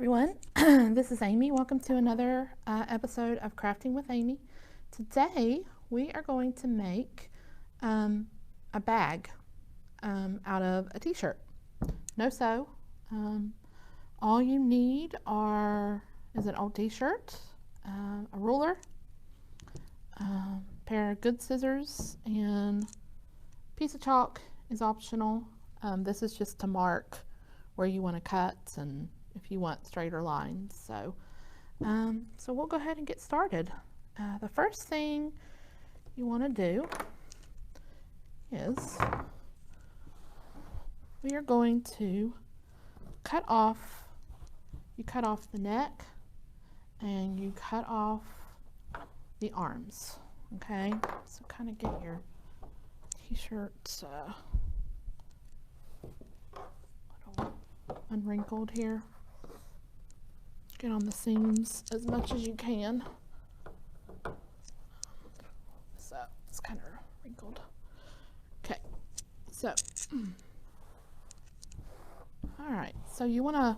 everyone, this is Amy. Welcome to another episode of Crafting with Amy. Today we are going to make a bag out of a t-shirt. No sew. All you need is an old t-shirt, a ruler, a pair of good scissors, and a piece of chalk is optional. This is just to mark where you want to cut and if you want straighter lines. So we'll go ahead and get started. The first thing you want to do is we are going to cut off the neck and you cut off the arms. Okay, so kind of get your t-shirt unwrinkled here. Get on the seams as much as you can. So it's kind of wrinkled. Okay, so all right, so you want to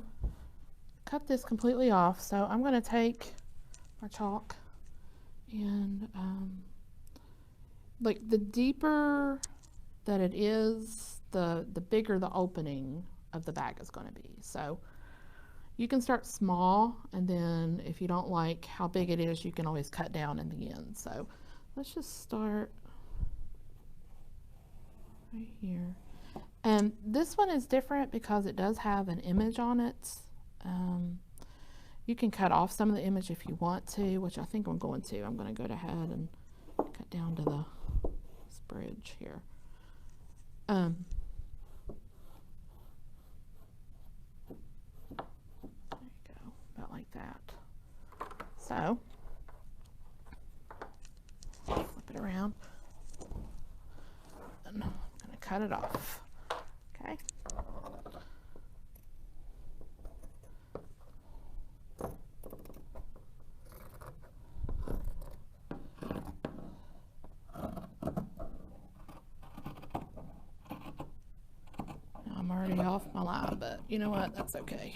cut this completely off. So I'm going to take my chalk and like the deeper that it is, the bigger the opening of the bag is going to be. So you can start small, and then if you don't like how big it is, you can always cut down in the end. So let's just start right here. And this one is different because it does have an image on it. You can cut off some of the image if you want to, which I think I'm going to. I'm going to go ahead and cut down to this bridge here. Like that. So flip it around and I'm going to cut it off. Okay. Now I'm already off my line, but you know what? That's okay.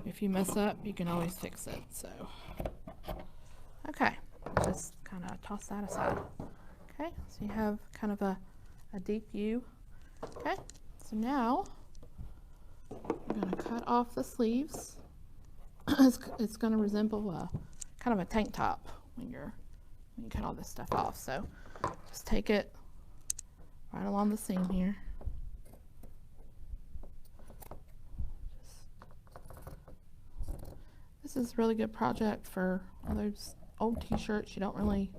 If you mess up, you can always fix it. So, okay, just kind of toss that aside. Okay, so you have kind of a deep view. Okay, so now I'm going to cut off the sleeves. It's going to resemble a kind of a tank top when you cut all this stuff off. So just take it right along the seam here. This is a really good project for all those old t-shirts you don't really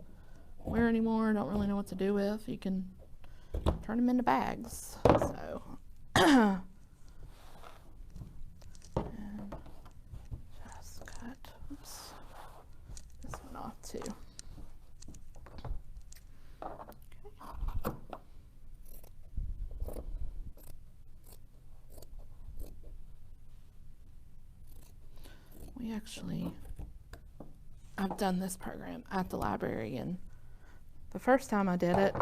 wear anymore, don't really know what to do with. You can turn them into bags. So, and just cut, oops, this one off too. I've done this program at the library, and the first time I did it,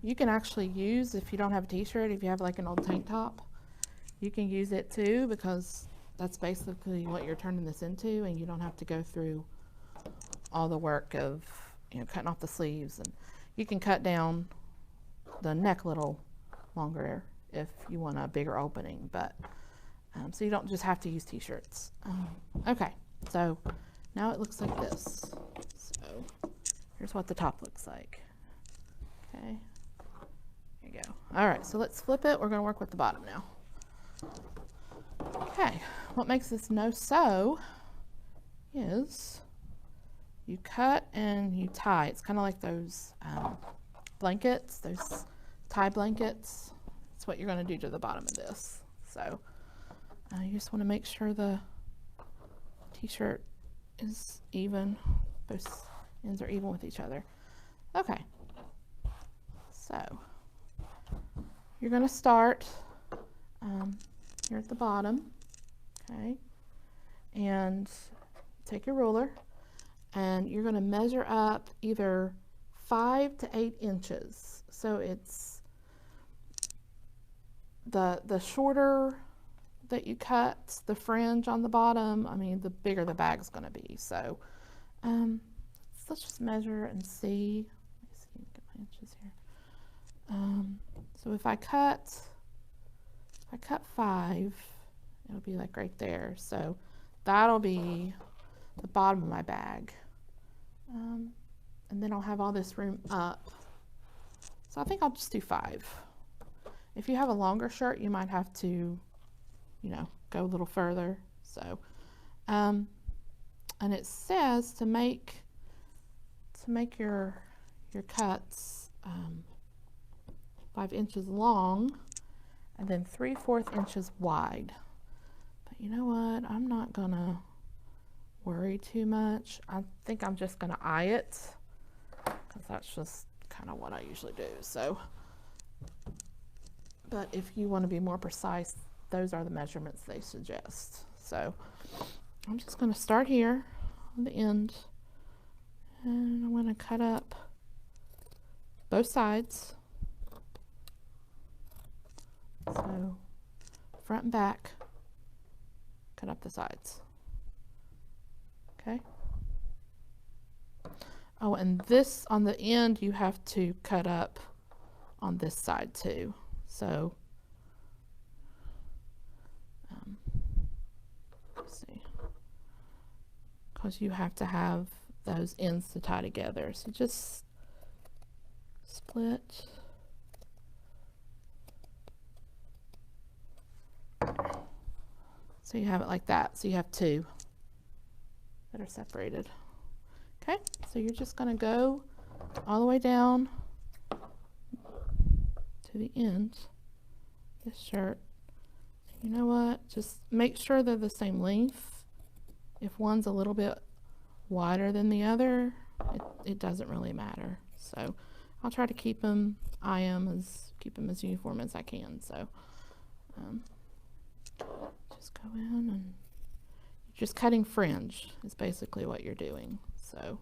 you can actually use, if you don't have a t-shirt, if you have like an old tank top, you can use it too, because that's basically what you're turning this into, and you don't have to go through all the work of, you know, cutting off the sleeves. And you can cut down the neck a little longer if you want a bigger opening, but so you don't just have to use t-shirts. Okay, so now it looks like this. So here's what the top looks like. Okay, there you go. All right, so let's flip it. We're going to work with the bottom now. Okay, what makes this no sew is you cut and you tie. It's kind of like those blankets, those tie blankets. That's what you're going to do to the bottom of this. So you just want to make sure the t-shirt is even, both ends are even with each other. Okay, so you're going to start here at the bottom, okay, and take your ruler and you're going to measure up either 5 to 8 inches. So it's the shorter that you cut the fringe on the bottom, I mean, the bigger the bag's going to be. So let's just measure and see. Let me see, get my inches here. So if I cut 5, it'll be like right there. So that'll be the bottom of my bag. And then I'll have all this room up. So I think I'll just do 5. If you have a longer shirt, you might have to, you know, go a little further. So, and it says to make your cuts 5 inches long and then 3/4 inches wide. But you know what? I'm not gonna worry too much. I think I'm just gonna eye it, because that's just kind of what I usually do. So, but if you want to be more precise, those are the measurements they suggest. So I'm just going to start here on the end, and I'm going to cut up both sides. So front and back, cut up the sides. Okay. Oh, and this on the end, you have to cut up on this side too. So, let's see, because you have to have those ends to tie together. So just split. So you have it like that. So you have 2 that are separated. Okay, so you're just going to go all the way down to the end of this shirt. You know what? Just make sure they're the same length. If one's a little bit wider than the other, it doesn't really matter. So I'll try to keep them as uniform as I can. So just go in and just cutting fringe is basically what you're doing. So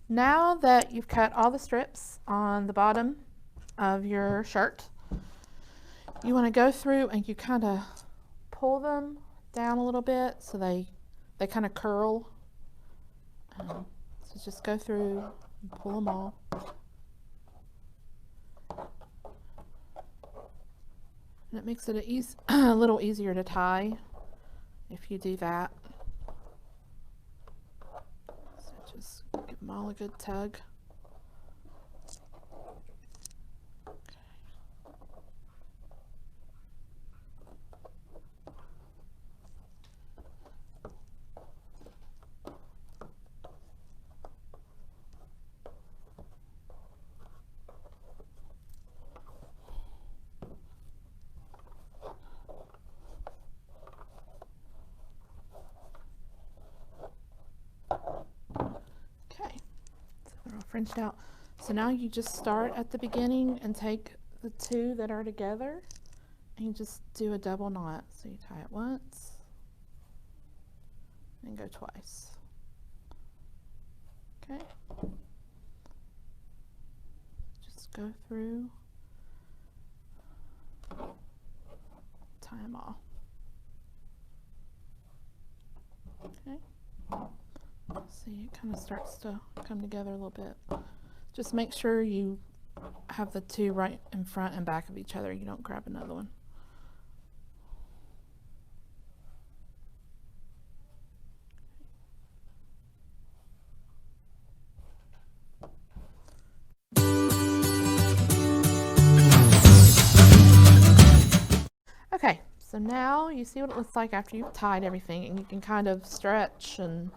now that you've cut all the strips on the bottom of your shirt, you want to go through and you kind of pull them down a little bit so they kind of curl. So just go through and pull them all. And it makes it a little easier to tie if you do that. Just give them all a good tug. Fringed out. So now you just start at the beginning and take the 2 that are together and you just do a double knot. So you tie it once and go twice. Okay. Just go through, tie them all. Okay. See, it kind of starts to come together a little bit. Just make sure you have the 2 right in front and back of each other. You don't grab another one. Okay, so now you see what it looks like after you've tied everything, and you can kind of stretch and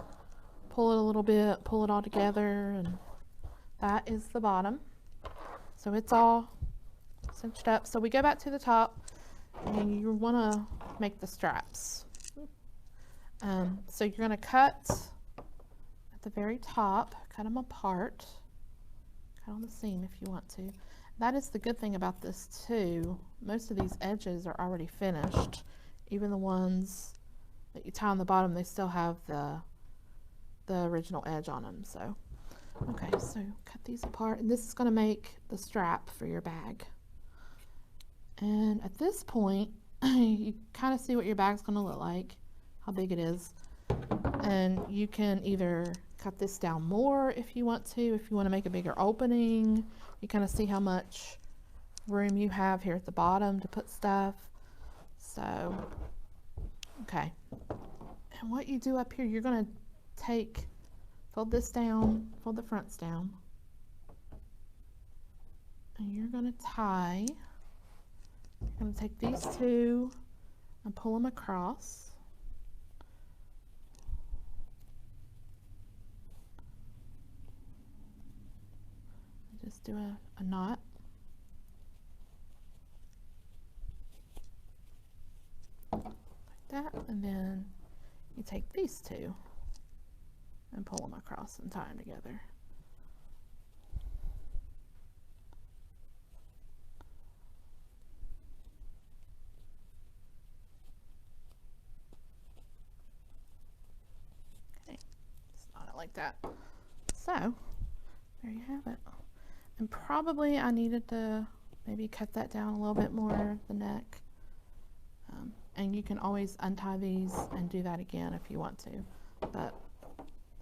pull it a little bit, pull it all together, and that is the bottom. So it's all cinched up. So we go back to the top, and you want to make the straps. So you're going to cut at the very top, cut them apart, cut on the seam if you want to. That is the good thing about this too. Most of these edges are already finished. Even the ones that you tie on the bottom, they still have the original edge on them. So, okay, so cut these apart, and this is going to make the strap for your bag. And at this point, you kind of see what your bag's going to look like, how big it is. And you can either cut this down more if you want to. If you want to make a bigger opening, you kind of see how much room you have here at the bottom to put stuff. So, okay. And what you do up here, you're going to fold this down, fold the fronts down. And you're going to tie, you're going to take these two and pull them across. Just do a knot. Like that, and then you take these two and pull them across and tie them together. Okay, just knot it like that. So, there you have it. And probably I needed to maybe cut that down a little bit more, the neck. And you can always untie these and do that again if you want to. But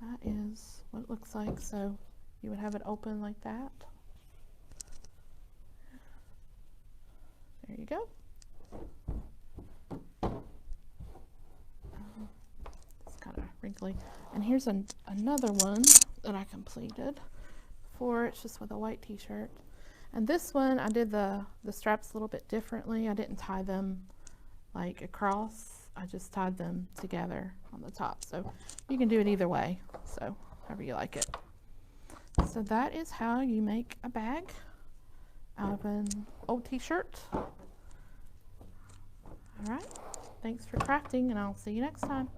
that is what it looks like. So you would have it open like that. There you go. It's kind of wrinkly. And here's another one that I completed. It's just with a white t-shirt, and this one I did the straps a little bit differently. I didn't tie them like across, I just tied them together on the top. So you can do it either way, so however you like it. So that is how you make a bag out of an old t-shirt. All right, thanks for crafting, and I'll see you next time.